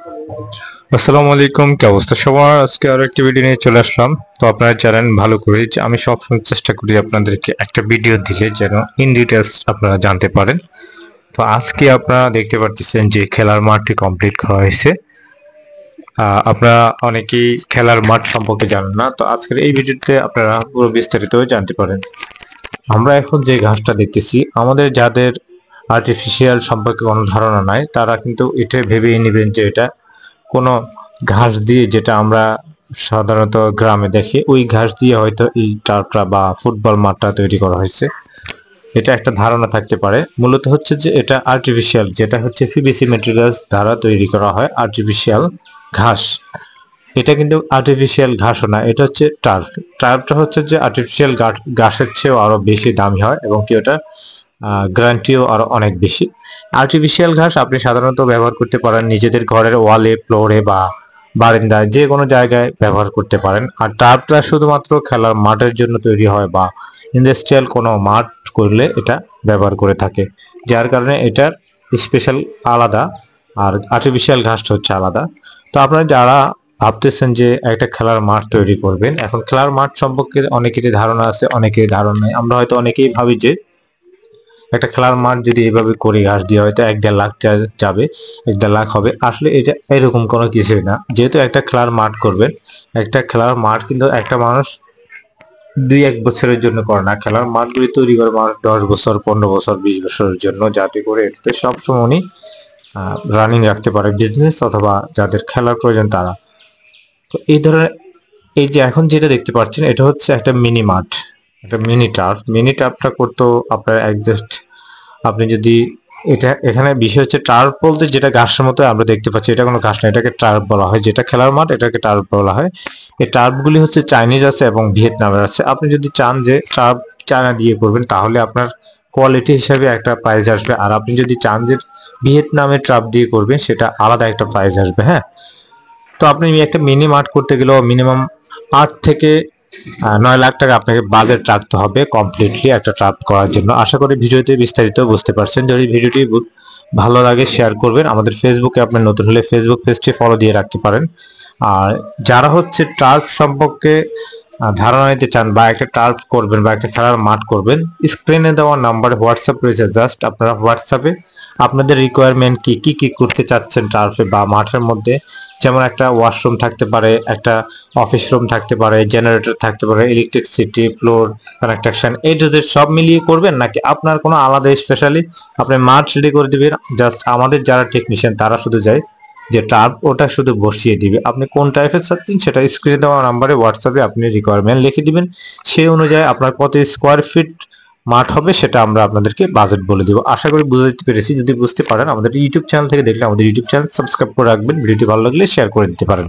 আসসালামু আলাইকুম, কি অবস্থা সবার? আজকে আরো একটা ভিডিও নিয়ে চলে আসলাম। তো আপনারা জানেন ভালো করে যে আমি সবসময় চেষ্টা করি আপনাদেরকে একটা ভিডিও দিলে যেন ইন ডিটেলস আপনারা জানতে পারেন। তো আজকে আপনারা দেখতে পাচ্ছেন যে খেলার মাঠটি কমপ্লিট করা হয়েছে। আপনারা অনেকেই খেলার মাঠ সম্পর্কে জানেন না, তো আজকের এই ভিডিওতে আপনারা পুরো বিস্তারিত জানতে পারেন। আমরা এখন যে ঘাসটা দেখতেছি, আমাদের যাদের আর্টিফিশিয়াল সম্পর্কে কোনো ধারণা নাই তারা কিন্তু এটা ভেবেই নেবেন যে এটা কোনো ঘাস দিয়ে, যেটা আমরা সাধারণত গ্রামে দেখি, ওই ঘাস দিয়ে হয়তো এই টার্ফটা বা ফুটবল মাঠটা তৈরি করা হয়েছে। এটা একটা ধারণা থাকতে পারে। মূলত হচ্ছে যে এটা আর্টিফিশিয়াল, যেটা হচ্ছে পিভিসি ম্যাটেরিয়ালস দ্বারা তৈরি করা হয় আর্টিফিশিয়াল ঘাস। এটা কিন্তু আর্টিফিশিয়াল ঘাসও না, এটা হচ্ছে টার্ফ। টার্ফটা হচ্ছে যে আর্টিফিশিয়াল ঘাসের চেয়েও আরো বেশি দামি হয় এবং কি ওটা গ্যারান্টিও আরো অনেক বেশি। আর্টিফিশিয়াল ঘাস আপনি সাধারণত ব্যবহার করতে পারেন নিজেদের ঘরের ওয়ালে, ফ্লোরে বা বারান্দায়, যে কোনো জায়গায় ব্যবহার করতে পারেন। আর টার্ফটা শুধুমাত্র খেলার মাঠের জন্য তৈরি হয় বা ইন্ডাস্ট্রিয়াল কোনো মাঠ করলে এটা ব্যবহার করে থাকে, যার কারণে এটার স্পেশাল আলাদা। আর আর্টিফিশিয়াল ঘাসটা হচ্ছে আলাদা। তো আপনারা যারা ভাবতেছেন যে একটা খেলার মাঠ তৈরি করবেন, এখন খেলার মাঠ সম্পর্কে অনেকেরই ধারণা আছে, অনেকেরই ধারণা নেই। আমরা হয়তো অনেকেই ভাবি যে একটা খেলার মাঠ যদি এভাবে করি ঘাস দিয়ে হয়তো 1-1.5 লাখ যাবে, 1-1.5 লাখ হবে। আসলে এটা এরকম কোনো কিছুই না। যেহেতু একটা খেলার মাঠ করবেন, একটা খেলার মাঠ কিন্তু একটা মানুষ 2-1 বছরের জন্য করে না। খেলার মাঠগুলি তৈরি করে মানুষ 10 বছর, 15 বছর, 20 বছরের জন্য, যাতে করে এটাতে সবসময় উনি রানিং রাখতে পারে বিজনেস, অথবা যাদের খেলার প্রয়োজন তারা। তো এই ধরনের, এই যে এখন যেটা দেখতে পাচ্ছেন, এটা হচ্ছে একটা মিনি মাঠ, একটা মিনি টার্ফ। মিনি টার্ফটা করতেও আপনার অ্যাডজাস্ট, আপনি যদি এটা, এখানে বিষয় হচ্ছে টার্ফ বলতে যেটা ঘাসের মতো আমরা দেখতে পাচ্ছি, এটা কোনো ঘাস না, এটাকে টার্ফ বলা হয়। যেটা খেলার মাঠ এটাকে টার্ফ বলা হয়। এই টার্ফগুলি হচ্ছে চাইনিজ আছে এবং ভিয়েতনামের আছে। আপনি যদি চান যে টার্ফ চায়না দিয়ে করবেন, তাহলে আপনার কোয়ালিটি হিসাবে একটা প্রাইস আসবে। আর আপনি যদি চান যে ভিয়েতনামের টার্ফ দিয়ে করবেন, সেটা আলাদা একটা প্রাইস আসবে। হ্যাঁ, তো আপনি একটা মিনি মার্ট করতে গেলেও মিনিমাম 8 থেকে 9 লাখ টাকা আপনাকে বাজেট রাখতে হবে কমপ্লিটলি একটা ট্রাপ করার জন্য। আশা করি ভিডিওতে বিস্তারিত বুঝতে পারছেন। যদি ভিডিওটি ভালো লাগে শেয়ার করবেন। আমাদের ফেসবুকে আপনি নতুন হলে ফেসবুক পেজটি ফলো দিয়ে রাখতে পারেন। আর যারা হচ্ছে টার্ফ সম্পর্কে ধারণা নিতে চান, বা একটা টার্ফ করবেন বা একটা খেলার মাঠ করবেন, স্ক্রিনে দেওয়া নাম্বারে হোয়াটসঅ্যাপ রয়েছে, জাস্ট আপনারা হোয়াটসঅ্যাপে আপনাদের রিকোয়ারমেন্ট কি কি কি করতে চাচ্ছেন টার্ফে বা মাঠের মধ্যে, যেমন একটা ওয়াশরুম থাকতে পারে, একটা অফিস রুম থাকতে পারে, জেনারেটর থাকতে পারে, ইলেকট্রিসিটি, ফ্লোর কানেকশন, এই যদি সব মিলিয়ে করবেন, নাকি আপনার কোনো আলাদা স্পেশালি আপনি মাঠ রেডি করে দিবেন, জাস্ট আমাদের যারা টেকনিশিয়ান তারা শুধু যায় যে টার্ফ ওটা শুধু বসিয়ে দিবে। আপনি কোন টাইপের চাচ্ছেন সেটা স্ক্রিনে দেওয়া নাম্বারে হোয়াটসঅ্যাপে আপনি রিকোয়ারমেন্ট লিখে দিবেন। সেই অনুযায়ী আপনার কত স্কোয়ার ফিট মাঠ হবে সেটা আমরা আপনাদেরকে বাজেট বলে দিব। আশা করি বুঝতে পেরেছি। যদি বুঝতে পারেন, আমাদের ইউটিউব চ্যানেল থেকে দেখলে আমাদের ইউটিউব চ্যানেল সাবস্ক্রাইব করে রাখবেন। ভিডিওটি ভালো লাগলে শেয়ার করে দিতে পারেন।